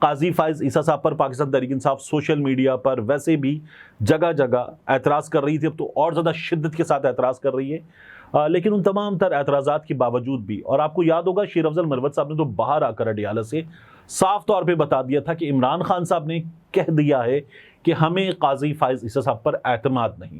قاضی فائز عیسیٰ صاحب پر Pakistan Tehreek Insaf social media پر ویسے بھی جگہ جگہ اعتراض کر رہی تھی، اب تو اور زیادہ شدت کے ساتھ اعتراض کر رہی ہے، لیکن ان تمام تر اعتراضات کے باوجود بھی، اور آپ کو یاد ہوگا شیر افضل مروت صاحب نے تو باہر آ کر اڈیالہ سے صاف طور پہ بتا دیا تھا کہ عمران خان صاحب نے کہہ دیا ہے کہ ہمیں قاضی فائز عیسیٰ صاحب پر اعتماد نہیں۔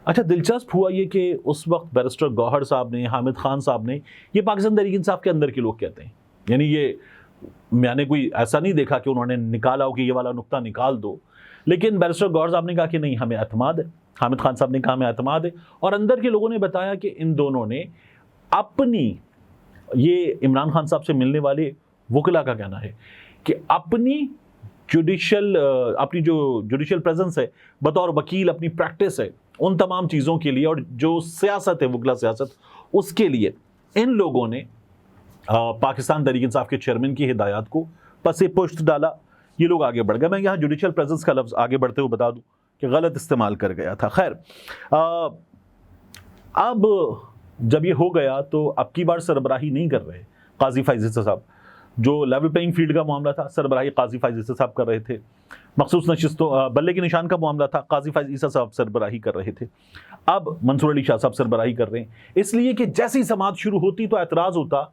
اچھا دلچسپ ہوا یہ کہ اس وقت بیرسٹر گوہر صاحب نے، حامد خان صاحب نے، یہ پاکستان تحریک انصاف کے اندر کے لوگ کہتے ہیں، یعنی یہ میں نے کوئی ایسا نہیں دیکھا کہ انہوں نے نکالا ہو کہ یہ والا نقطہ نکال دو، لیکن بیرسٹر گوہر صاحب نے کہا کہ نہیں ہمیں اعتماد ہے، حامد خان صاحب نے کہا ہمیں اعتماد ہے، اور اندر کے لوگوں نے بتایا کہ ان دونوں نے اپنی، یہ عمران خان صاحب سے ملنے والے وکلا کا کہنا ہے کہ اپنی جو جوڈیشل پریزنس ہے بطور وکیل، اپنی پریکٹس ہے، ان تمام چیزوں کے لیے، اور جو سیاست ہے وکلا سیاست، اس کے لیے ان لوگوں نے پاکستان تحریک انصاف کے چیئرمین کی ہدایات کو پس پشت ڈالا، یہ لوگ آگے بڑھ گئے۔ میں یہاں جوڈیشل پریزنس کا لفظ آگے بڑھتے ہوئے بتا دوں کہ غلط استعمال کر گیا تھا۔ خیر، اب جب یہ ہو گیا تو اب کی بار سربراہی نہیں کر رہے قاضی فائز عیسیٰ صاحب، جو لیول پلینگ فیلڈ کا معاملہ تھا سربراہی قاضی فائز عیسیٰ صاحب کر رہے تھے، مخصوص نشستوں بلے کے نشان کا معاملہ تھا قاضی فائز عیسیٰ صاحب سربراہی کر رہے تھے، اب منصور علی شاہ صاحب سربراہی کر رہے ہیں، اس لیے کہ جیسی سماعت شروع ہوتی تو اعتراض ہوتا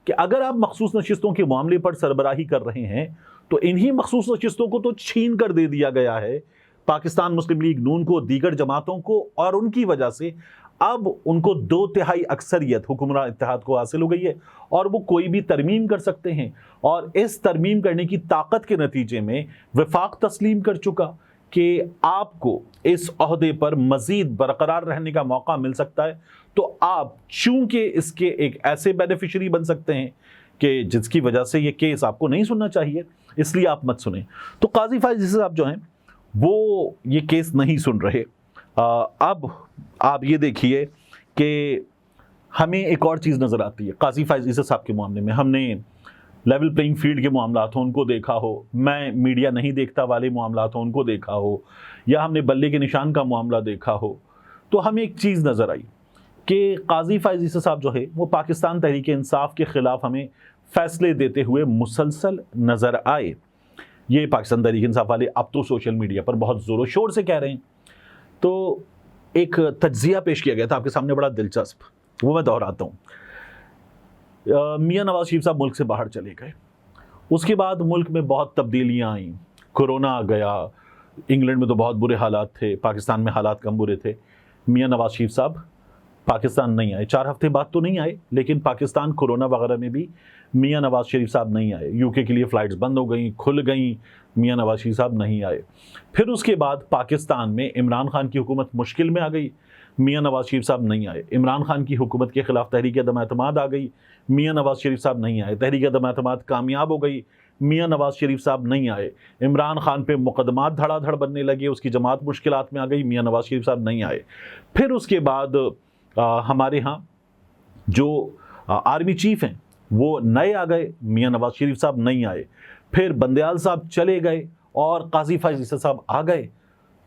کہ اگر آپ مخصوص نشستوں کے معاملے پر سربراہی کر رہے ہیں تو انہی مخصوص نشستوں کو تو چھین کر دے دیا گیا ہے پاکستان مسلم لیگ نون کو، دیگر جماعتوں کو، اور ان کی وجہ سے اب ان کو 2/3 اکثریت حکمراں اتحاد کو حاصل ہو گئی ہے، اور وہ کوئی بھی ترمیم کر سکتے ہیں، اور اس ترمیم کرنے کی طاقت کے نتیجے میں وفاق تسلیم کر چکا کہ آپ کو اس عہدے پر مزید برقرار رہنے کا موقع مل سکتا ہے، تو آپ چونکہ اس کے ایک ایسے بینیفیشری بن سکتے ہیں کہ جس کی وجہ سے یہ کیس آپ کو نہیں سننا چاہیے، اس لیے آپ مت سنیں۔ تو قاضی فائز عیسیٰ صاحب جو ہیں وہ یہ کیس نہیں سن رہے۔ اب آپ یہ دیکھیے کہ ہمیں ایک اور چیز نظر آتی ہے قاضی فائز عیسیٰ صاحب کے معاملے میں، ہم نے لیول پلینگ فیلڈ کے معاملات ہوں ان کو دیکھا ہو، میں میڈیا نہیں دیکھتا والے معاملات ہوں ان کو دیکھا ہو، یا ہم نے بلے کے نشان کا معاملہ دیکھا ہو، تو ہمیں ایک چیز نظر آئی کہ قاضی فائز عیسیٰ صاحب جو ہے وہ پاکستان تحریک انصاف کے خلاف ہمیں فیصلے دیتے ہوئے مسلسل نظر آئے۔ یہ پاکستان تحریک انصاف والے اب تو سوشل میڈیا پر بہت زور و شور سے کہہ رہے ہیں، تو ایک تجزیہ پیش کیا گیا تھا آپ کے سامنے بڑا دلچسپ، وہ میں دہراتا ہوں۔ میاں نواز شریف صاحب ملک سے باہر چلے گئے، اس کے بعد ملک میں بہت تبدیلیاں آئیں، کورونا آ گیا، انگلینڈ میں تو بہت برے حالات تھے، پاکستان میں حالات کم برے تھے، میاں نواز شریف صاحب پاکستان نہیں آئے، 4 ہفتے بعد تو نہیں آئے، لیکن پاکستان کورونا وغیرہ میں بھی میاں نواز شریف صاحب نہیں آئے، UK کے لیے فلائٹس بند ہو گئیں، کھل گئیں، میاں نواز شریف صاحب نہیں آئے۔ پھر اس کے بعد پاکستان میں عمران خان کی حکومت مشکل میں آ گئی، میاں نواز شریف صاحب نہیں آئے، عمران خان کی حکومت کے خلاف تحریک عدم اعتماد آ گئی، میاں نواز شریف صاحب نہیں آئے، تحریک عدم اعتماد کامیاب ہو گئی، میاں نواز شریف صاحب نہیں آئے، عمران خان پہ مقدمات دھڑا دھڑ بننے لگے، اس کی جماعت مشکلات میں آ گئی، میاں نواز شریف صاحب نہیں آئے۔ پھر اس کے بعد ہمارے ہاں جو آرمی چیف ہیں وہ نئے آ گئے، میاں نواز شریف صاحب نہیں آئے، پھر بندیال صاحب چلے گئے اور قاضی فائز عیسیٰ صاحب آ گئے،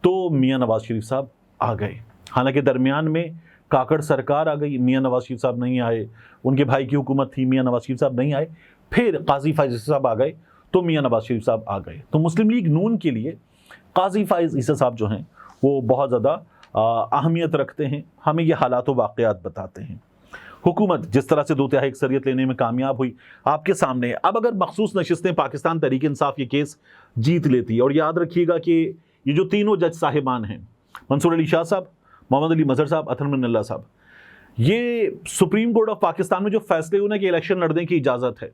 تو میاں نواز شریف صاحب آ گئے۔ حالانکہ درمیان میں کاکڑ سرکار آ گئی، میاں نواز شریف صاحب نہیں آئے، ان کے بھائی کی حکومت تھی، میاں نواز شریف صاحب نہیں آئے، پھر قاضی فائز عیسیٰ صاحب آ گئے تو میاں نواز شریف صاحب آ گئے۔ تو مسلم لیگ نون کے لیے قاضی فائز عیسیٰ صاحب جو ہیں وہ بہت زیادہ اہمیت رکھتے ہیں، ہمیں یہ حالات و واقعات بتاتے ہیں۔ حکومت جس طرح سے 2/3 اکثریت لینے میں کامیاب ہوئی آپ کے سامنے، اب اگر مخصوص نشستیں پاکستان تحریک انصاف یہ کیس جیت لیتی ہے، اور یاد رکھیے گا کہ یہ جو تینوں جج صاحبان ہیں، منصور علی شاہ صاحب، محمد علی مظہر صاحب، اطہر من اللہ صاحب، یہ سپریم کورٹ آف پاکستان میں جو فیصلے ہونے کہ الیکشن لڑنے کی اجازت ہے،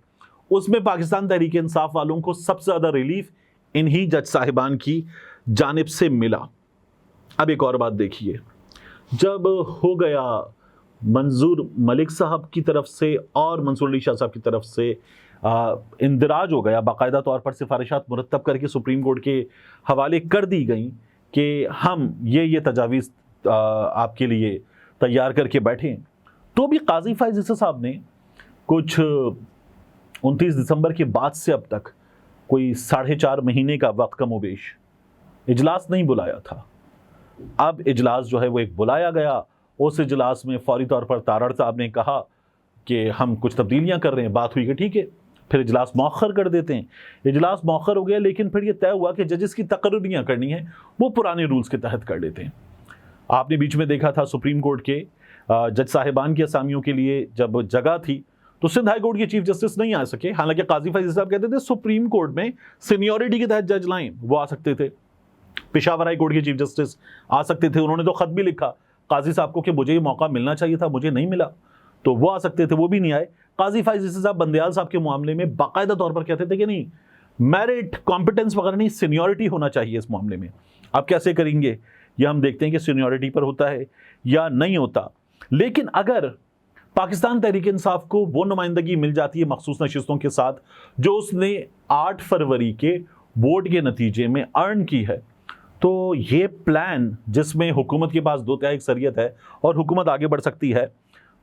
اس میں پاکستان تحریک انصاف والوں کو سب سے زیادہ ریلیف انہی جج صاحبان کی جانب سے ملا۔ اب ایک اور بات دیکھیے، جب ہو گیا منظور ملک صاحب کی طرف سے اور منصور علی شاہ صاحب کی طرف سے اندراج ہو گیا، باقاعدہ طور پر سفارشات مرتب کر کے سپریم کورٹ کے حوالے کر دی گئیں کہ ہم یہ تجاویز آپ کے لیے تیار کر کے بیٹھیں، تو بھی قاضی فائز عیسیٰ صاحب نے کچھ 29 دسمبر کے بعد سے اب تک کوئی 4.5 مہینے کا وقت کم و بیش اجلاس نہیں بلایا تھا۔ اب اجلاس جو ہے وہ ایک بلایا گیا، اس اجلاس میں فوری طور پر تارڑ صاحب نے کہا کہ ہم کچھ تبدیلیاں کر رہے ہیں، بات ہوئی کہ ٹھیک ہے پھر اجلاس مؤخر کر دیتے ہیں. اجلاس مؤخر ہو گیا لیکن پھر یہ طے ہوا کہ ججز کی تقرریاں کرنی ہیں وہ پرانے رولز کے تحت کر لیتے ہیں. آپ نے بیچ میں دیکھا تھا سپریم کورٹ کے جج صاحبان کی اسامیوں کے لیے جب جگہ تھی تو سندھ ہائی کورٹ کے چیف جسٹس نہیں آ سکے, حالانکہ قاضی فیض صاحب کہتے تھے سپریم کورٹ میں سینیورٹی کے تحت جج لائیں, وہ آ سکتے تھے. پشاور ہائی کورٹ کے چیف جسٹس آ سکتے تھے, انہوں نے تو خط بھی لکھا قاضی صاحب کو کہ مجھے یہ موقع ملنا چاہیے تھا, مجھے نہیں ملا, تو وہ آ سکتے تھے, وہ بھی نہیں آئے. قاضی فائز عیسی صاحب بندیال صاحب کے معاملے میں باقاعدہ طور پر کہتے تھے کہ نہیں, میرٹ کمپٹنس وغیرہ نہیں, سینیورٹی ہونا چاہیے اس معاملے میں. آپ کیسے کریں گے یہ ہم دیکھتے ہیں کہ سینیورٹی پر ہوتا ہے یا نہیں ہوتا. لیکن اگر پاکستان تحریک انصاف کو وہ نمائندگی مل جاتی ہے مخصوص نشستوں کے ساتھ جو اس نے 8 فروری کے ووٹ کے نتیجے میں ارن کی ہے, تو یہ پلان جس میں حکومت کے پاس 2/3 اکثریت ہے اور حکومت آگے بڑھ سکتی ہے,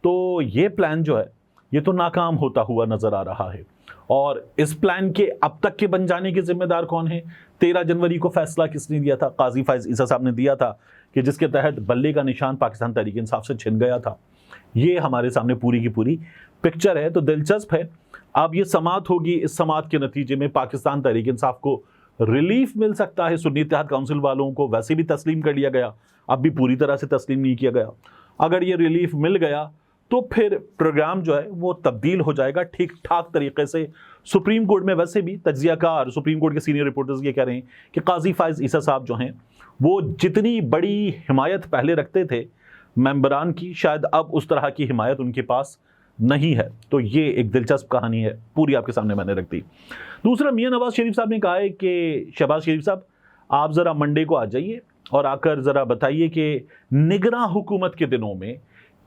تو یہ پلان جو ہے یہ تو ناکام ہوتا ہوا نظر آ رہا ہے. اور اس پلان کے اب تک کے بن جانے کے ذمہ دار کون ہیں؟ 13 جنوری کو فیصلہ کس نے دیا تھا؟ قاضی فائز عیسی صاحب نے دیا تھا, کہ جس کے تحت بلے کا نشان پاکستان تحریک انصاف سے چھن گیا تھا. یہ ہمارے سامنے پوری کی پوری پکچر ہے. تو دلچسپ ہے, اب یہ سماعت ہوگی, اس سماعت کے نتیجے میں پاکستان تحریک انصاف کو ریلیف مل سکتا ہے. سنی اتحاد کونسل والوں کو ویسے بھی تسلیم کر لیا گیا, اب بھی پوری طرح سے تسلیم نہیں کیا گیا. اگر یہ ریلیف مل گیا تو پھر پروگرام جو ہے وہ تبدیل ہو جائے گا ٹھیک ٹھاک طریقے سے. سپریم کورٹ میں ویسے بھی تجزیہ کار, سپریم کورٹ کے سینئر رپورٹرز یہ کہہ رہے ہیں کہ قاضی فائز عیسی صاحب جو ہیں وہ جتنی بڑی حمایت پہلے رکھتے تھے ممبران کی, شاید اب اس طرح کی حمایت ان کے پاس نہیں ہے. تو یہ ایک دلچسپ کہانی ہے, پوری آپ کے سامنے میں نے رکھ دی. دوسرا, میاں نواز شریف صاحب نے کہا ہے کہ شہباز شریف صاحب آپ ذرا منڈے کو آ جائیے اور آ کر ذرا بتائیے کہ نگراں حکومت کے دنوں میں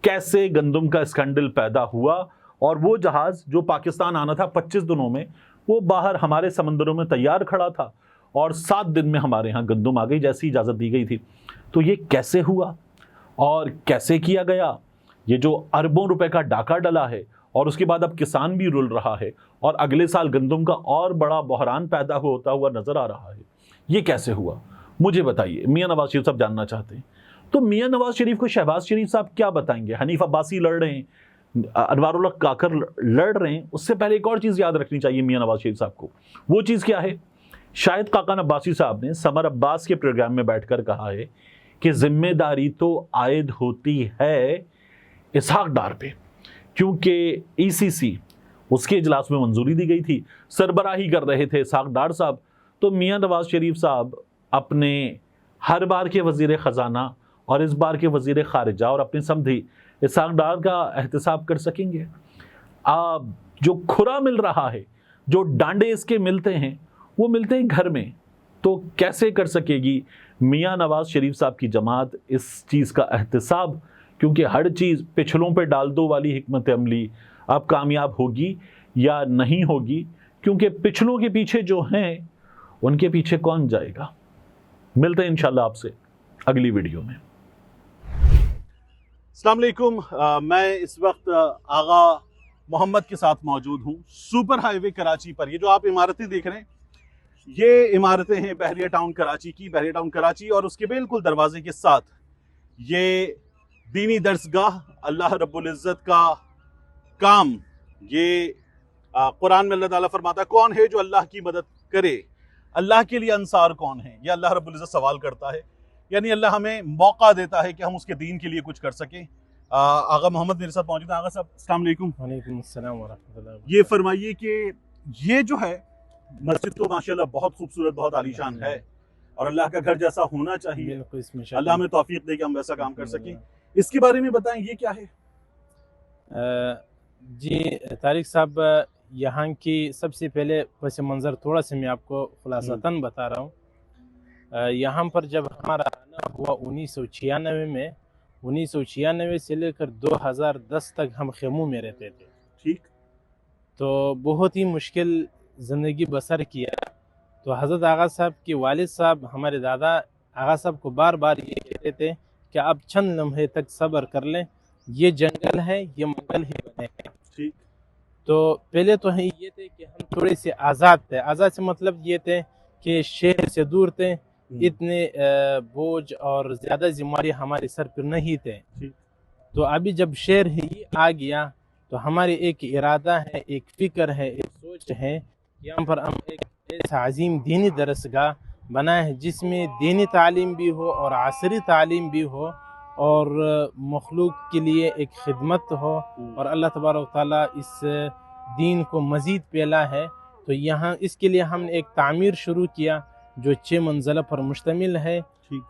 کیسے گندم کا اسکینڈل پیدا ہوا اور وہ جہاز جو پاکستان آنا تھا 25 دنوں میں وہ باہر ہمارے سمندروں میں تیار کھڑا تھا اور 7 دن میں ہمارے ہاں گندم آ گئی جیسی اجازت دی گئی تھی. تو یہ کیسے ہوا اور کیسے کیا گیا؟ یہ جو اربوں روپے کا ڈاکہ ڈلا ہے اور اس کے بعد اب کسان بھی رول رہا ہے اور اگلے سال گندم کا اور بڑا بحران پیدا ہوتا ہوا نظر آ رہا ہے, یہ کیسے ہوا مجھے بتائیے. میاں نواز شریف صاحب جاننا چاہتے ہیں. تو میاں نواز شریف کو شہباز شریف صاحب کیا بتائیں گے؟ حنیف عباسی لڑ رہے ہیں, انوار اللہ کاکر لڑ رہے ہیں. اس سے پہلے ایک اور چیز یاد رکھنی چاہیے میاں نواز شریف صاحب کو. وہ چیز کیا ہے؟ شاہد خاقان عباسی صاحب نے سمر عباس کے پروگرام میں بیٹھ کر کہا ہے کہ ذمہ داری تو عائد ہوتی ہے اسحاق ڈار پہ, کیونکہ ای سی سی اس کے اجلاس میں منظوری دی گئی تھی, سربراہی کر رہے تھے اسحاق ڈار صاحب. تو میاں نواز شریف صاحب اپنے ہر بار کے وزیر خزانہ اور اس بار کے وزیر خارجہ اور اپنے سمدھی اسحاق ڈار کا احتساب کر سکیں گے؟ جو کھرا مل رہا ہے, جو ڈانڈے اس کے ملتے ہیں وہ ملتے ہیں گھر میں, تو کیسے کر سکے گی میاں نواز شریف صاحب کی جماعت اس چیز کا احتساب؟ کیونکہ ہر چیز پچھلوں پہ ڈال دو والی حکمت عملی اب کامیاب ہوگی یا نہیں ہوگی, کیونکہ پچھلوں کے پیچھے جو ہیں ان کے پیچھے کون جائے گا. ملتے ہیں انشاءاللہ آپ سے اگلی ویڈیو میں. السلام علیکم, میں اس وقت آغا محمد کے ساتھ موجود ہوں سپر ہائی وے کراچی پر. یہ جو آپ عمارتیں دیکھ رہے ہیں یہ عمارتیں ہیں بحریہ ٹاؤن کراچی کی, بحریہ ٹاؤن کراچی, اور اس کے بالکل دروازے کے ساتھ یہ دینی درسگاہ, اللہ رب العزت کا کام. یہ قرآن میں اللہ تعالیٰ فرماتا ہے کون ہے جو اللہ کی مدد کرے, اللہ کے لیے انصار کون ہیں, یہ اللہ رب العزت سوال کرتا ہے. یعنی اللہ ہمیں موقع دیتا ہے کہ ہم اس کے دین کے لیے کچھ کر سکیں. آغا محمد میرے ساتھ موجود ہیں. آغا صاحب السلام علیکم. وعلیکم السلام ورحمۃ اللہ. یہ فرمائیے کہ یہ جو ہے مسجد تو ماشاءاللہ بہت خوبصورت, بہت عالیشان ہے اور اللہ کا گھر جیسا ہونا چاہیے. بالکل, اس میں اللہ ہمیں توفیق دے کہ ہم ویسا کام کر سکیں. اس کے بارے میں بتائیں یہ کیا ہے؟ جی طارق صاحب, یہاں کی سب سے پہلے پس منظر تھوڑا سا میں آپ کو خلاصتاً بتا رہا ہوں. یہاں پر جب ہمارا آنا ہوا 1996 میں, 1996 سے لے کر 2010 تک ہم خیموں میں رہتے تھے. ٹھیک. تو بہت ہی مشکل زندگی بسر کیا. تو حضرت آغا صاحب کے والد صاحب ہمارے دادا آغا صاحب کو بار بار یہ کہتے تھے کہ آپ چند لمحے تک صبر کر لیں, یہ جنگل ہے, یہ منگل ہی بنے ہیں. ٹھیک. تو پہلے تو یہ تھے کہ ہم تھوڑے سے آزاد تھے. آزاد سے مطلب یہ تھے کہ شہر سے دور تھے, اتنے بوجھ اور زیادہ ذمہ داری ہمارے سر پر نہیں تھے. تو ابھی جب شہر ہی آ گیا تو ہمارے ایک ارادہ ہے, ایک فکر ہے, ایک سوچ سوچ ہے یہاں پر ہم ایک ایسا عظیم دینی درسگاہ بنائے ہیں جس میں دینی تعلیم بھی ہو اور عصری تعلیم بھی ہو اور مخلوق کے لیے ایک خدمت ہو اور اللہ تبارک و تعالیٰ اس دین کو مزید پھیلا ہے. تو یہاں اس کے لیے ہم نے ایک تعمیر شروع کیا جو 6 منزلہ پر مشتمل ہے.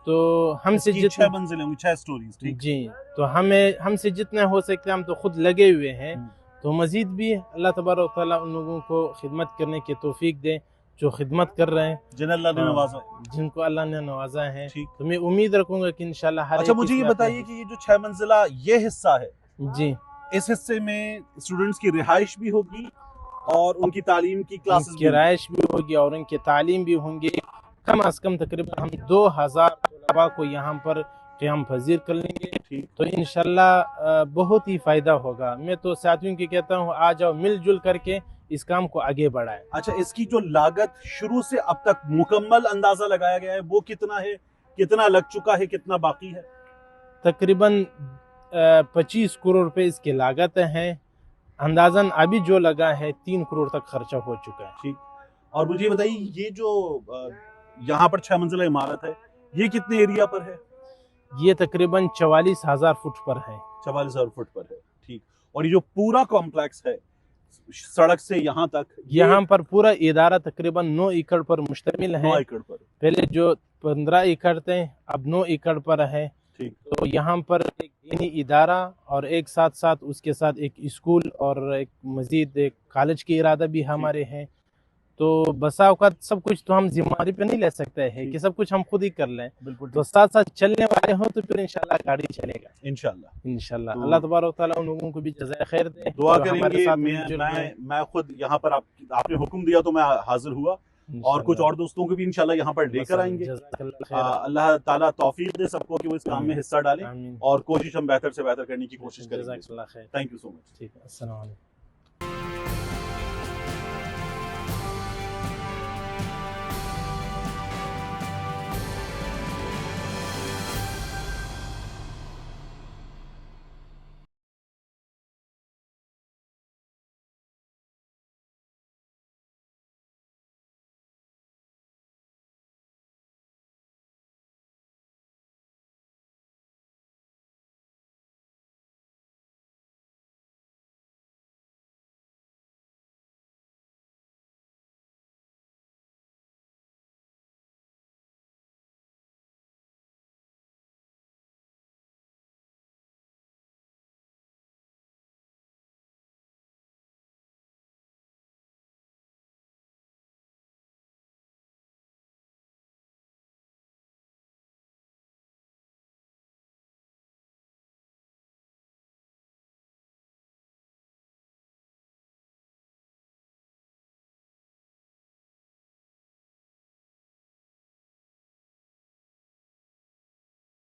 تو ہم سے جتنے 6 منزلیں ہوں گی، 6 سٹوریز. جی تو ہم سے جتنا ہو سکتا ہے ہم تو خود لگے ہوئے ہیں. تو مزید بھی اللہ تبارک و تعالیٰ ان لوگوں کو خدمت کرنے کی توفیق دے جو خدمت کر رہے ہیں، جن اللہ نے نوازا. جن کو اللہ نے نوازا ہے. تو میں امید رکھوں گا کہ انشاءاللہ ہر اچھا ایک مجھے اس یہ میں بتائیے کہ یہ جو 6 منزلہ یہ حصہ ہے، جی اس حصے میں اسٹوڈنٹس کی رہائش بھی ہوگی اور ان کی تعلیم کی کلاسز کی رہائش بھی ہوگی اور ان کی تعلیم بھی ہوں گی. کم از کم تقریباً ہم 2000 طلباء کو یہاں پر قیام پذیر کر لیں گے. تو انشاءاللہ بہت ہی فائدہ ہوگا. میں تو ساتھیوں کی کہتا ہوں آ جاؤ مل جل کر کے اس کام کو آگے بڑھائیں. اچھا اس کی جو لاگت شروع سے اب تک مکمل اندازہ لگایا گیا ہے وہ کتنا ہے، کتنا لگ چکا ہے، کتنا باقی ہے؟ تقریباً 25 کروڑ روپے اس کی لاگت ہے. اندازاً ابھی جو لگا ہے 3 کروڑ تک خرچہ ہو چکا ہے. ٹھیک. اور مجھے یہ بتائیے یہ جو یہاں پر 6 منزلہ عمارت ہے یہ کتنے ایریا پر ہے؟ یہ تقریباً 44,000 فٹ پر ہے. 44,000 فٹ پر ہے. ٹھیک. اور یہ جو پورا کمپلیکس ہے سڑک سے یہاں تک، یہاں پر پورا ادارہ تقریباً 9 ایکڑ پر مشتمل ہے. 9 ایکڑ پر. پہلے جو 15 ایکڑ تھے اب 9 ایکڑ پر ہے. ٹھیک. تو یہاں پر ایک دینی ادارہ اور ایک ساتھ اس کے ساتھ ایک اسکول اور ایک مزید ایک کالج کی ارادہ بھی ہمارے ہیں. تو بسا اوقات سب کچھ تو ہم ذمہ داری پہ نہیں لے سکتے ہیں کہ سب کچھ ہم خود ہی کر لیں. بالکل. تو ساتھ ساتھ چلنے والے ہوں تو پھر انشاءاللہ گاڑی چلے گا انشاءاللہ. اللہ تبارک و تعالیٰ ان لوگوں کو بھی جزائے خیر دے. دعا کریں گے. میں خود یہاں پر آپ نے حکم دیا تو میں حاضر ہوا اور کچھ اور دوستوں کو بھی انشاءاللہ یہاں پر لے کر آئیں گے. اللہ تعالیٰ توفیق دے سب کو کہ وہ اس کام میں حصہ ڈالیں اور کوشش ہم بہتر سے بہتر کرنے کی کوشش کریں گے. تھینک یو سو مچ. ٹھیک ہے. السلام علیکم.